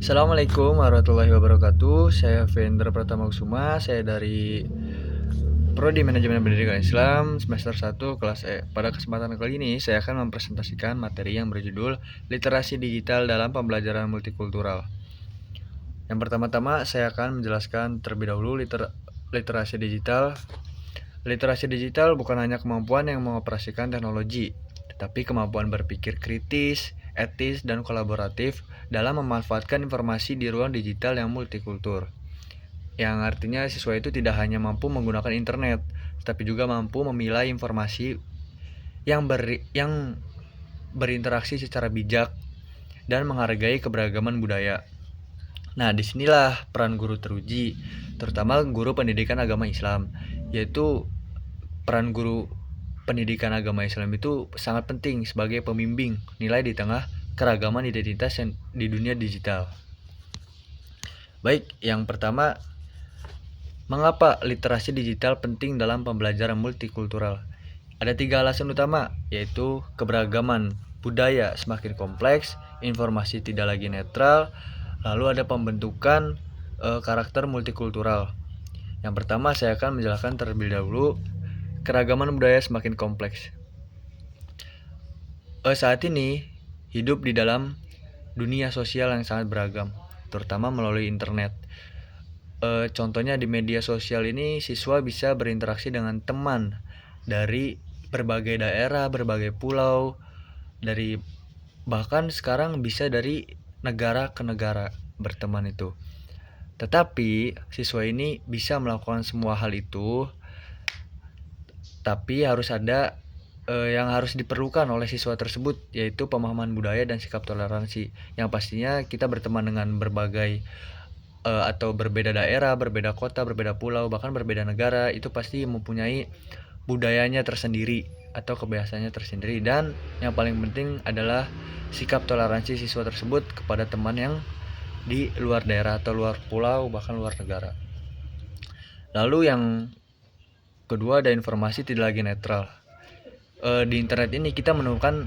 Assalamualaikum warahmatullahi wabarakatuh. Saya Vendra Pratama Kusuma. Saya dari Prodi Manajemen Pendidikan Islam semester 1 kelas E. Pada kesempatan kali ini saya akan mempresentasikan materi yang berjudul Literasi Digital dalam Pembelajaran Multikultural. Yang pertama-tama saya akan menjelaskan terlebih dahulu literasi digital. Literasi digital bukan hanya kemampuan yang mengoperasikan teknologi, tetapi kemampuan berpikir kritis, etis, dan kolaboratif dalam memanfaatkan informasi di ruang digital yang multikultur. Yang artinya siswa itu tidak hanya mampu menggunakan internet, tetapi juga mampu memilah informasi yang berinteraksi secara bijak dan menghargai keberagaman budaya. Nah, disinilah peran guru teruji, terutama guru pendidikan agama Islam, yaitu peran guru pendidikan agama Islam itu sangat penting sebagai pembimbing nilai di tengah keragaman identitas yang di dunia digital. Baik, yang pertama, mengapa literasi digital penting dalam pembelajaran multikultural? Ada 3 alasan utama, yaitu keberagaman budaya semakin kompleks, informasi tidak lagi netral, lalu ada pembentukan karakter multikultural. Yang pertama saya akan menjelaskan terlebih dahulu keragaman budaya semakin kompleks. Saat ini hidup di dalam dunia sosial yang sangat beragam, terutama melalui internet. Contohnya di media sosial ini siswa bisa berinteraksi dengan teman dari berbagai daerah, berbagai pulau, dari bahkan sekarang bisa dari negara ke negara berteman itu. Tetapi siswa ini bisa melakukan semua hal itu, tapi harus ada yang harus diperlukan oleh siswa tersebut, yaitu pemahaman budaya dan sikap toleransi. Yang pastinya kita berteman dengan berbagai atau berbeda daerah, berbeda kota, berbeda pulau, bahkan berbeda negara, itu pasti mempunyai budayanya tersendiri atau kebiasaannya tersendiri. Dan yang paling penting adalah sikap toleransi siswa tersebut kepada teman yang di luar daerah atau luar pulau, bahkan luar negara. Lalu yang kedua, ada informasi tidak lagi netral. Di internet ini kita menemukan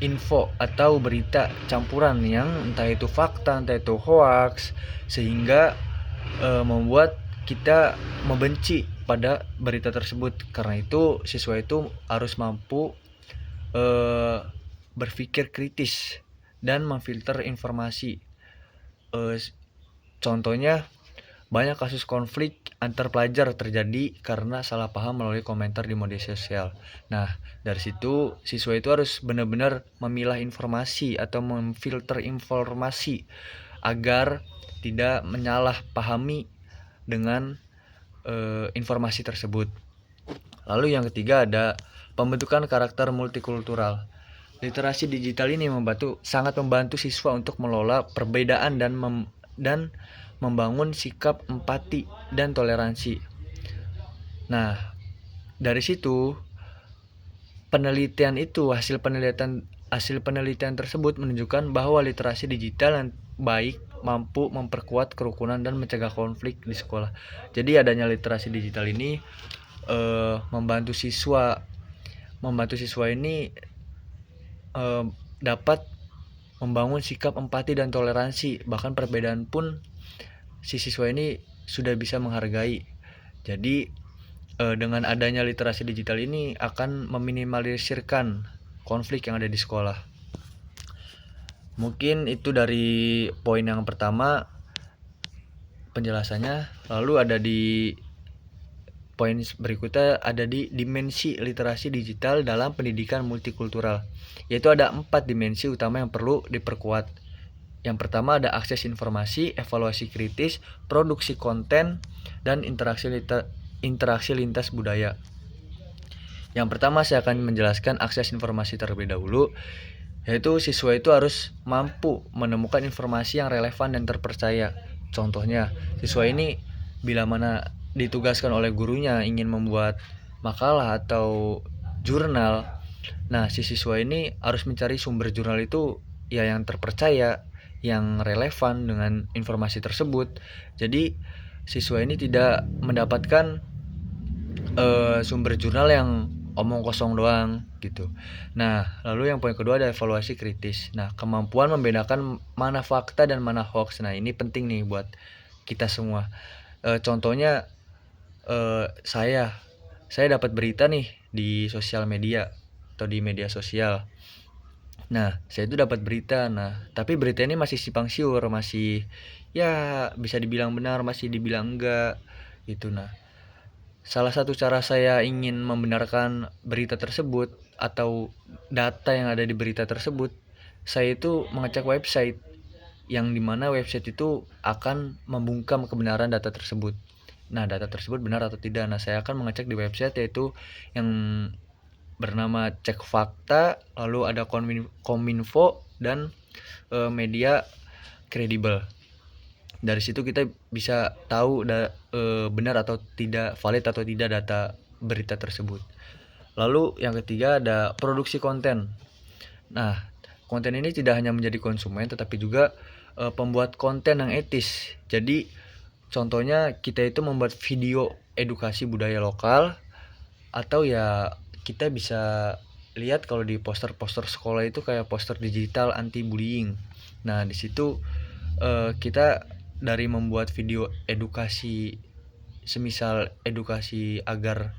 info atau berita campuran yang entah itu fakta, entah itu hoax, sehingga membuat kita membenci pada berita tersebut. Karena itu siswa itu harus mampu berpikir kritis dan memfilter informasi. Contohnya, banyak kasus konflik antar pelajar terjadi karena salah paham melalui komentar di media sosial. Nah, dari situ siswa itu harus benar-benar memilah informasi atau memfilter informasi agar tidak menyalahpahami dengan informasi tersebut. Lalu yang ketiga, ada pembentukan karakter multikultural. Literasi digital ini sangat membantu siswa untuk mengelola perbedaan dan membangun sikap empati dan toleransi. Nah, dari situ hasil penelitian tersebut menunjukkan bahwa literasi digital yang baik mampu memperkuat kerukunan dan mencegah konflik di sekolah. Jadi adanya literasi digital ini membantu siswa ini dapat membangun sikap empati dan toleransi. Bahkan perbedaan pun si siswa ini sudah bisa menghargai. Jadi dengan adanya literasi digital ini akan meminimalisirkan konflik yang ada di sekolah. Mungkin itu dari poin yang pertama penjelasannya. Lalu ada di poin berikutnya, ada di dimensi literasi digital dalam pendidikan multikultural, yaitu ada 4 dimensi utama yang perlu diperkuat. Yang pertama ada akses informasi, evaluasi kritis, produksi konten, dan interaksi lintas budaya. Yang pertama saya akan menjelaskan akses informasi terlebih dahulu, yaitu siswa itu harus mampu menemukan informasi yang relevan dan terpercaya. Contohnya, siswa ini bila mana ditugaskan oleh gurunya ingin membuat makalah atau jurnal, nah si siswa ini harus mencari sumber jurnal itu ya yang terpercaya, yang relevan dengan informasi tersebut. Jadi siswa ini tidak mendapatkan sumber jurnal yang omong kosong doang gitu. Nah, lalu yang poin kedua ada evaluasi kritis. Nah, kemampuan membedakan mana fakta dan mana hoax. Nah, ini penting nih buat kita semua. Contohnya saya dapat berita nih di sosial media atau di media sosial. Nah, saya itu dapat berita. Nah, tapi berita ini masih simpang siur, masih ya bisa dibilang benar, masih dibilang enggak gitu. Nah, salah satu cara saya ingin membenarkan berita tersebut atau data yang ada di berita tersebut, saya itu mengecek website yang dimana website itu akan membungkam kebenaran data tersebut. Nah, data tersebut benar atau tidak. Nah, saya akan mengecek di website yaitu yang bernama Cek Fakta, lalu ada Kominfo dan media kredibel. Dari situ kita bisa tahu benar atau tidak, valid atau tidak data berita tersebut. Lalu yang ketiga ada produksi konten. Nah, konten ini tidak hanya menjadi konsumen tetapi juga pembuat konten yang etis. Jadi contohnya kita itu membuat video edukasi budaya lokal, atau ya kita bisa lihat kalau di poster-poster sekolah itu kayak poster digital anti bullying. Nah, di situ kita dari membuat video edukasi, semisal edukasi agar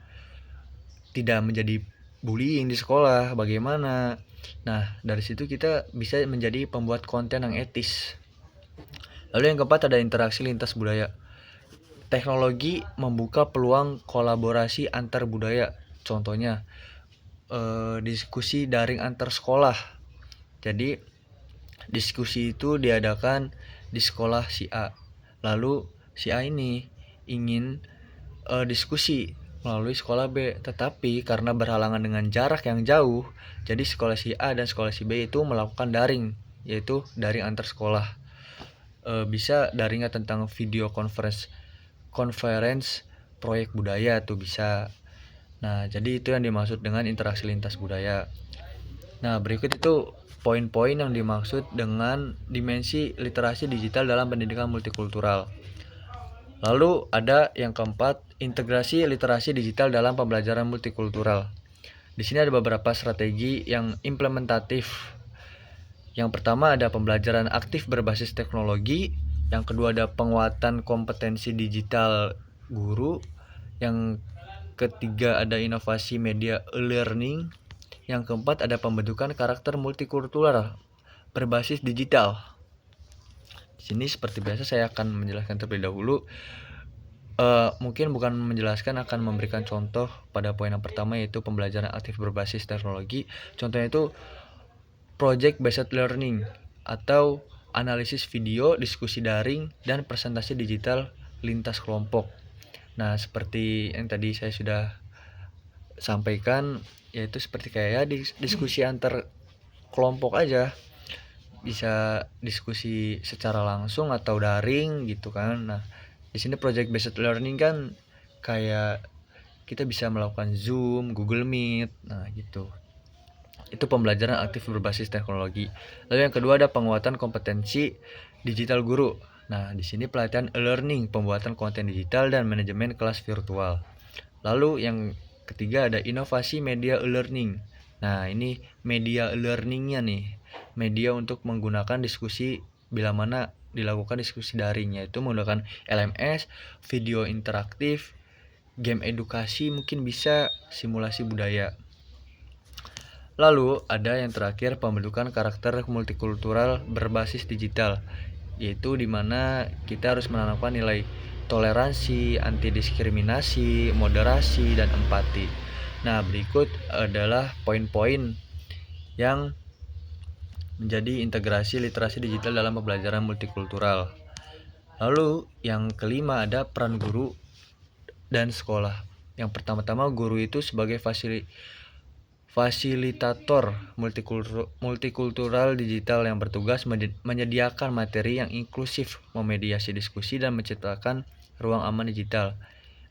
tidak menjadi bullying di sekolah bagaimana. Nah, dari situ kita bisa menjadi pembuat konten yang etis. Lalu yang keempat ada interaksi lintas budaya. Teknologi membuka peluang kolaborasi antar budaya. Contohnya diskusi daring antar sekolah. Jadi diskusi itu diadakan di sekolah si A. Lalu si A ini ingin diskusi melalui sekolah B, tetapi karena berhalangan dengan jarak yang jauh, jadi sekolah si A dan sekolah si B itu melakukan daring, yaitu daring antar sekolah. Bisa daringnya tentang video conference proyek budaya tuh bisa. Nah, jadi itu yang dimaksud dengan interaksi lintas budaya. Nah, berikut itu poin-poin yang dimaksud dengan dimensi literasi digital dalam pendidikan multikultural. Lalu ada yang keempat, integrasi literasi digital dalam pembelajaran multikultural. Di sini ada beberapa strategi yang implementatif. Yang pertama ada pembelajaran aktif berbasis teknologi. Yang kedua ada penguatan kompetensi digital guru. Yang ketiga ada inovasi media e-learning. Yang keempat ada pembentukan karakter multikultural berbasis digital. Di sini seperti biasa saya akan menjelaskan terlebih dahulu. Mungkin bukan menjelaskan, akan memberikan contoh pada poin yang pertama yaitu pembelajaran aktif berbasis teknologi. Contohnya itu project based learning atau analisis video, diskusi daring, dan presentasi digital lintas kelompok. Nah, seperti yang tadi saya sudah sampaikan, yaitu seperti kayak diskusi antar kelompok aja, bisa diskusi secara langsung atau daring gitu kan. Nah, di sini project based learning kan kayak kita bisa melakukan Zoom, Google Meet, nah gitu. Itu pembelajaran aktif berbasis teknologi. Lalu yang kedua ada penguatan kompetensi digital guru. Nah, di sini pelatihan e-learning, pembuatan konten digital dan manajemen kelas virtual. Lalu yang ketiga ada inovasi media e-learning. Nah, ini media e-learningnya nih. Media untuk menggunakan diskusi bila mana dilakukan diskusi daring, yaitu menggunakan LMS, video interaktif, game edukasi, mungkin bisa simulasi budaya. Lalu ada yang terakhir pembentukan karakter multikultural berbasis digital, yaitu dimana kita harus menanamkan nilai toleransi, anti diskriminasi, moderasi, dan empati. Nah, berikut adalah poin-poin yang menjadi integrasi literasi digital dalam pembelajaran multikultural. Lalu yang kelima ada peran guru dan sekolah. Yang pertama-tama guru itu sebagai fasilitator multikultural digital yang bertugas menyediakan materi yang inklusif, memediasi diskusi, dan menciptakan ruang aman digital.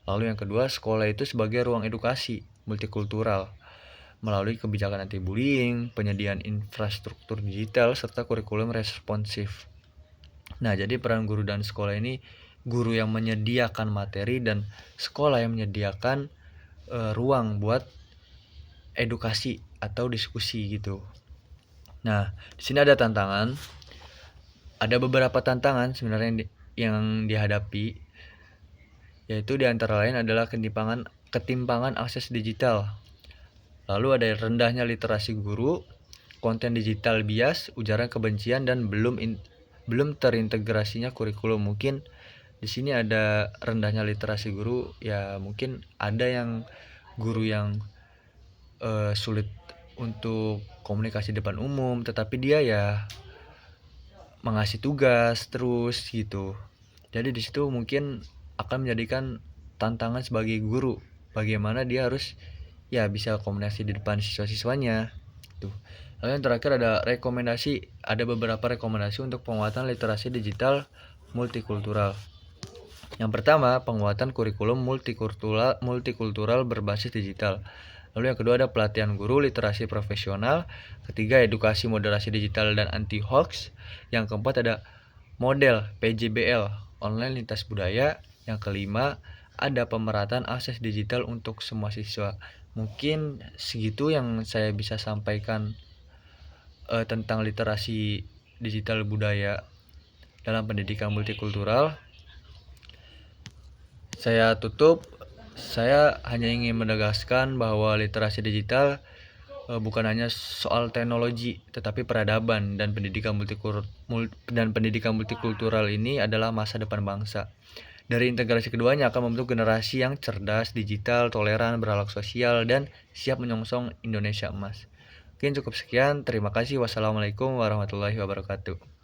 Lalu yang kedua, sekolah itu sebagai ruang edukasi multikultural melalui kebijakan anti bullying, penyediaan infrastruktur digital, serta kurikulum responsif. Nah, jadi peran guru dan sekolah ini, guru yang menyediakan materi dan sekolah yang menyediakan ruang buat edukasi atau diskusi gitu. Nah, di sini ada tantangan. Ada beberapa tantangan sebenarnya yang dihadapi, yaitu di antara lain adalah ketimpangan akses digital. Lalu ada rendahnya literasi guru, konten digital bias, ujaran kebencian, dan belum terintegrasinya kurikulum. Mungkin di sini ada rendahnya literasi guru, ya mungkin ada yang guru yang sulit untuk komunikasi depan umum, tetapi dia ya mengasih tugas terus gitu. Jadi di situ mungkin akan menjadikan tantangan sebagai guru, bagaimana dia harus ya bisa komunikasi di depan siswa-siswanya tuh. Lalu yang terakhir ada beberapa rekomendasi untuk penguatan literasi digital multikultural. Yang pertama, penguatan kurikulum multikultural berbasis digital. Lalu yang kedua ada pelatihan guru literasi profesional. Ketiga, edukasi moderasi digital dan anti hoax. Yang keempat ada model PJBL online lintas budaya. Yang kelima, ada pemerataan akses digital untuk semua siswa. Mungkin segitu yang saya bisa sampaikan tentang literasi digital budaya dalam pendidikan multikultural. Saya tutup. Saya hanya ingin menegaskan bahwa literasi digital bukan hanya soal teknologi, tetapi peradaban dan pendidikan multikultural ini adalah masa depan bangsa. Dari integrasi keduanya akan membentuk generasi yang cerdas, digital, toleran, berakhlak sosial, dan siap menyongsong Indonesia emas. Mungkin cukup sekian. Terima kasih. Wassalamualaikum warahmatullahi wabarakatuh.